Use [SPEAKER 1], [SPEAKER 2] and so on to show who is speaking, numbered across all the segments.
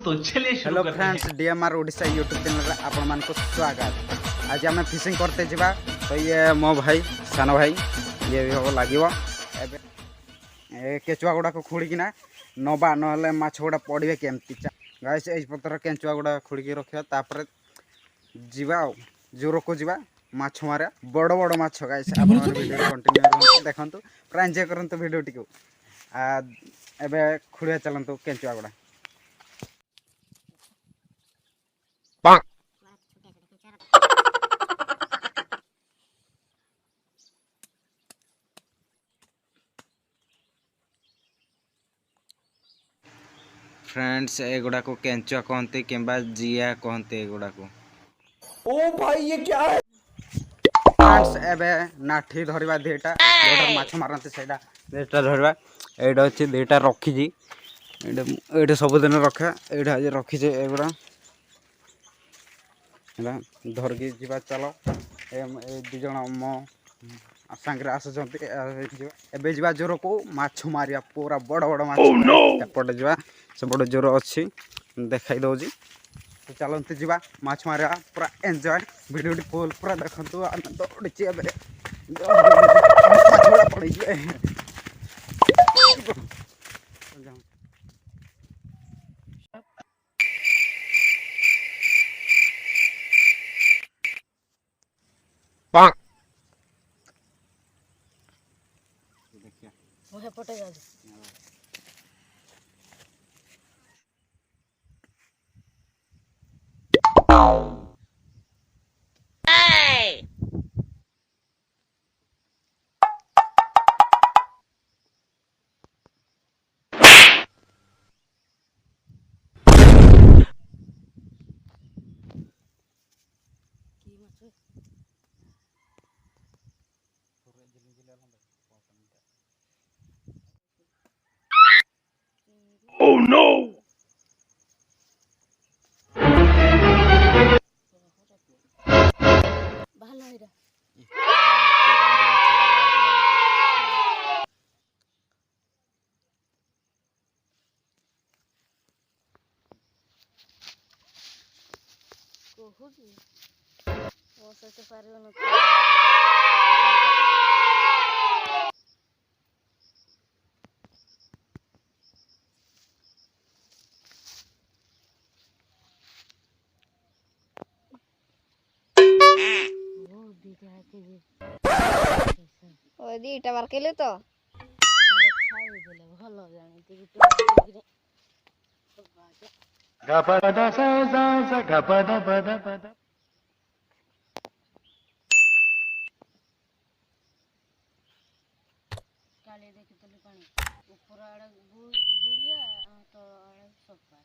[SPEAKER 1] तो चलिए शुरू
[SPEAKER 2] हेलो
[SPEAKER 1] करते
[SPEAKER 2] फ्रेंड्स,
[SPEAKER 1] हैं।
[SPEAKER 2] डीएमआर ओडिशा यूट्यूब चैनल रे आपण मान को स्वागत। आज आम फिशिंग करते जावा तो ये मो भाई सान भाई ये भी हम लगे केचुआ गुड़ा को खोलिकिना नवा ना माछ गुड़ा पड़े केमती गाइस एज पत्र केचुआ गुड़ा खोलिकी रखा तापर जीवा जोर को जीवा माछ मारे बड़ बड़ माछ गाइस आपण वीडियो कंटिन्यू देखु पूरा एंजॉय करंतु वीडियो टी एबे खोलिया चलंतु केचुआ गुड़ा। फ्रेंड्स एगुड़ा को केंचुआ कहते कि जिया कहते एगुड़ा को। ओ भाई ये क्या है फ्रेंड्स एबे नाठी धरवा दुईटा जोटा माछ मारते सेटा दुईटा धरवा एटा अच्छे दुईटा रखी ये सबुदिन रखे यहाँ आज रखी एगुड़ा धरकी जा चलो दिज मो सांगे आसुँचे जा जोर को माछ मारिया पूरा बड़ बड़ माछ एपटे जा सेपटे जोर अच्छी देखा दौजी तो चलते जा माछ मारिया पूरा एंजॉय वीडियो फुल पूरा देखु आम दौड़ी पड़ी
[SPEAKER 1] Oh no!
[SPEAKER 3] दीटा मार्केले तो
[SPEAKER 1] Gapada sa sa sa gapada pada pada.
[SPEAKER 4] काले देखी तो पानी ऊपर आड़े बुढ़िया तो आड़े सफा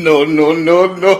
[SPEAKER 1] No no no no.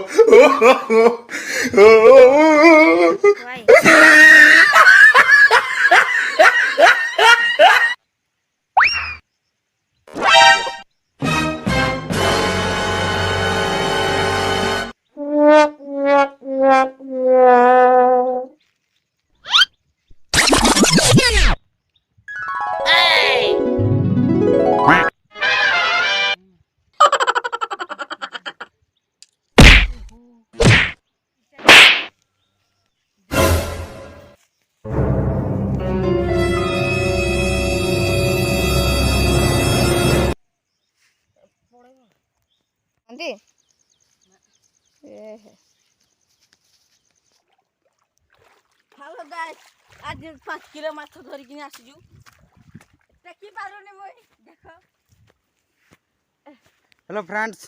[SPEAKER 4] 5 kilo माछ धरिकिनी आसिजु टेकी पारुनी मुई देख
[SPEAKER 2] हेलो फ्रेंड्स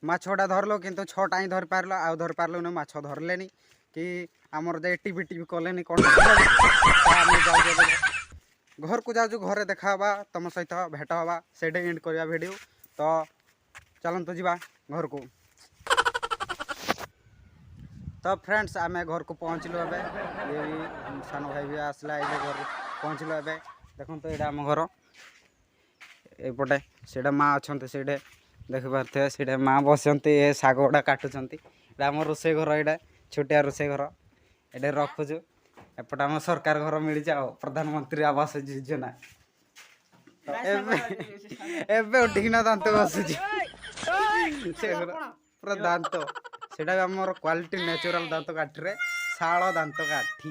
[SPEAKER 2] माछटा धरलो किंतु 6टा ही धरि पारलो आ धरि पारलो न माछ धरलेनी कि आमर जे टीवी कलेनी कोन घर को जाऊ घरे देखाबा तुम सहित भेट हवा से एंड करवा वीडियो तो चलतु जा घर को। तो फ्रेंड्स आम घर को पहुँचलु ए ये भी सान भाई भी आसला ये घर पहुँचलु ए देखो तो यहाँ आम घर एपटे से माँ अच्छा से देखिपे से माँ बसती ये शाग गुड़ा काटुंट आम रोसे घर यहाँ छोटिया रोसे घर ये रखुचु एपटे आम सरकार घर मिली प्रधानमंत्री आवास योजना एबे उठिकिना दांत बसुची पूरा दांत सेटा भी आमर क्वालिटी नेचुरल दांत काठी शाल दांत काठी।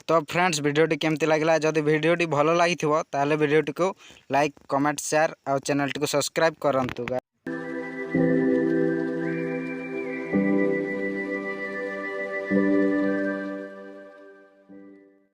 [SPEAKER 2] तो फ्रेंड्स वीडियोटी केमती लगे जदि वीडियोटी भल लगी ताले वीडियोटी को लाइक कमेंट शेयर और चैनल को सब्सक्राइब करंतु।